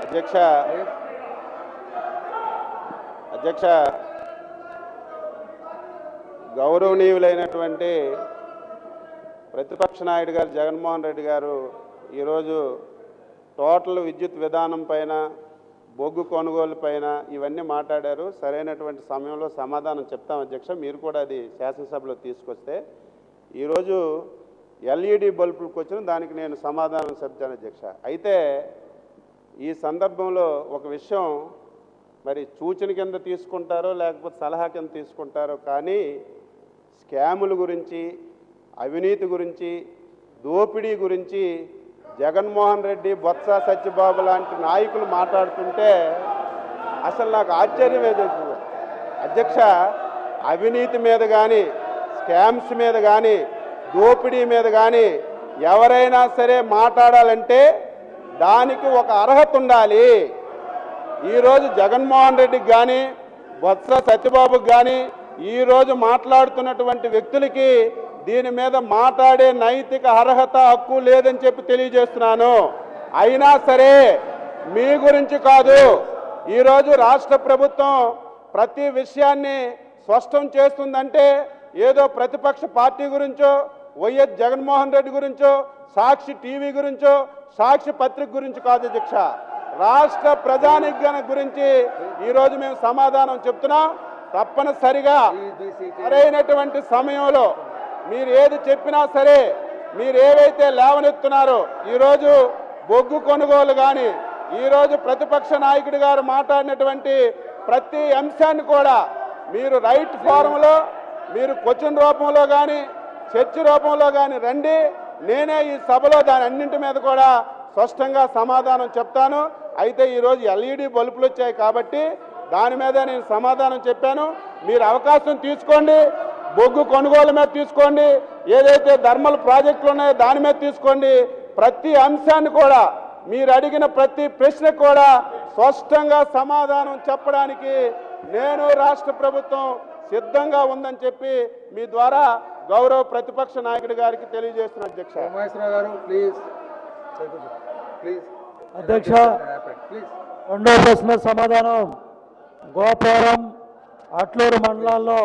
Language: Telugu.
అధ్యక్ష గౌరవనీయులైనటువంటి ప్రతిపక్ష నాయుడు గారు జగన్మోహన్ రెడ్డి గారు ఈరోజు టోటల్ విద్యుత్ విధానం పైన, బొగ్గు కొనుగోలు పైన ఇవన్నీ మాట్లాడారు. సరైనటువంటి సమయంలో సమాధానం చెప్తాం అధ్యక్ష. మీరు కూడా అది శాసనసభలో తీసుకొస్తే ఈరోజు ఎల్ఈడి బల్బులకు వచ్చిన దానికి నేను సమాధానం చెప్తాను అధ్యక్ష. అయితే ఈ సందర్భంలో ఒక విషయం, మరి సూచన కింద తీసుకుంటారో లేకపోతే సలహా కింద తీసుకుంటారో, కానీ స్కాముల గురించి, అవినీతి గురించి, దోపిడీ గురించి జగన్మోహన్ రెడ్డి, బొత్స సత్యబాబు లాంటి నాయకులు మాట్లాడుతుంటే అసలు నాకు ఆశ్చర్యం ఏదవుతుంది అధ్యక్ష. అవినీతి మీద కానీ, స్కామ్స్ మీద కానీ, దోపిడీ మీద కానీ ఎవరైనా సరే మాట్లాడాలంటే దానికి ఒక అర్హత ఉండాలి. ఈరోజు జగన్మోహన్ రెడ్డికి కానీ, బొత్స సత్యబాబుకి కానీ ఈరోజు మాట్లాడుతున్నటువంటి వ్యక్తులకి దీని మీద మాట్లాడే నైతిక అర్హత, హక్కు లేదని చెప్పి తెలియజేస్తున్నాను. అయినా సరే మీ గురించి కాదు, ఈరోజు రాష్ట్ర ప్రభుత్వం ప్రతి విషయాన్ని స్పష్టం చేస్తుందంటే ఏదో ప్రతిపక్ష పార్టీ గురించో, వైఎస్ జగన్మోహన్ రెడ్డి గురించో, సాక్షి టీవీ గురించో, సాక్షి పత్రిక గురించి కాదు అధ్యక్ష. రాష్ట్ర ప్రజానిగ్రహణ గురించి ఈరోజు మేము సమాధానం చెప్తున్నాం. తప్పనిసరిగా సరైనటువంటి సమయంలో మీరు ఏది చెప్పినా సరే, మీరు ఏవైతే లేవనెత్తున్నారో, ఈరోజు బొగ్గు కొనుగోలు కానీ, ఈరోజు ప్రతిపక్ష నాయకుడి గారు మాట్లాడినటువంటి ప్రతి అంశాన్ని కూడా మీరు రైట్ ఫారంలో, మీరు క్వశ్చన్ రూపంలో కానీ, చర్చ రూపంలో కానీ రండి. నేనే ఈ సభలో దాని అన్నింటి మీద కూడా స్పష్టంగా సమాధానం చెప్తాను. అయితే ఈరోజు ఎల్ఈడి బల్బులు వచ్చాయి కాబట్టి దాని మీద నేను సమాధానం చెప్పాను. మీరు అవకాశం తీసుకోండి, బొగ్గు కొనుగోలు మీద తీసుకోండి, ఏదైతే థర్మల్ ప్రాజెక్టులు ఉన్నాయో దాని మీద తీసుకోండి. ప్రతి అంశాన్ని కూడా, మీరు అడిగిన ప్రతి ప్రశ్నకు కూడా స్పష్టంగా సమాధానం చెప్పడానికి నేను, రాష్ట్ర ప్రభుత్వం సిద్ధంగా ఉందని చెప్పి మీ ద్వారా గౌరవ ప్రతిపక్ష నాయకుడి గారికి తెలియజేస్తున్న అధ్యక్ష. అధ్యక్ష, రెండో ప్రశ్న సమాధానం. గోపురం అట్లూరు మండలాల్లో